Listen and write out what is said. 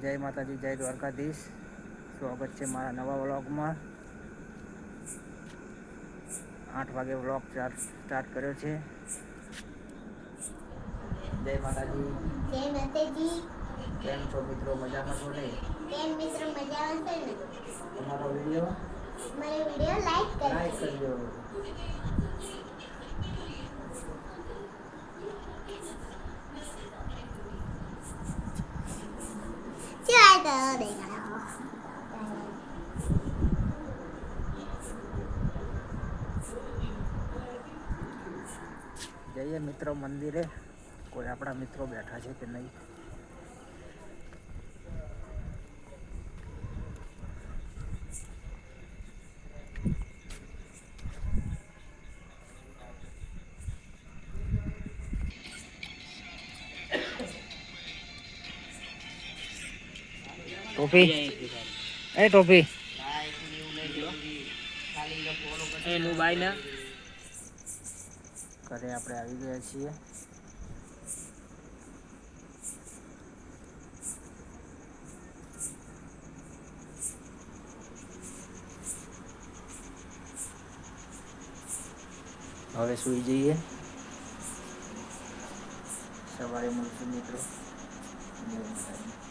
જય માતાજી, જય દ્વારકાધીશ. સ્વાગત છે મારા નવા વ્લોગમાં. 8 વાગે વ્લોગ સ્ટાર્ટ કર્યો છે. જય માતાજી. જય માતાજી. કેમ છો મિત્રો? મજામાં છો ને? કેમ મિત્રો મજામાં છે ને? અમારો વિડીયો લાઈક કરજો. જઈએ મિત્રો મંદિરે. કોઈ આપણા મિત્રો બેઠા છે કે નહીં? ટોપી એ ટોપી એનું બાઈ ના ઘરે આપણે આવી ગયા છીએ. હવે સૂઈ જઈએ. સવારે મળશું મિત્રો. જય માતાજી.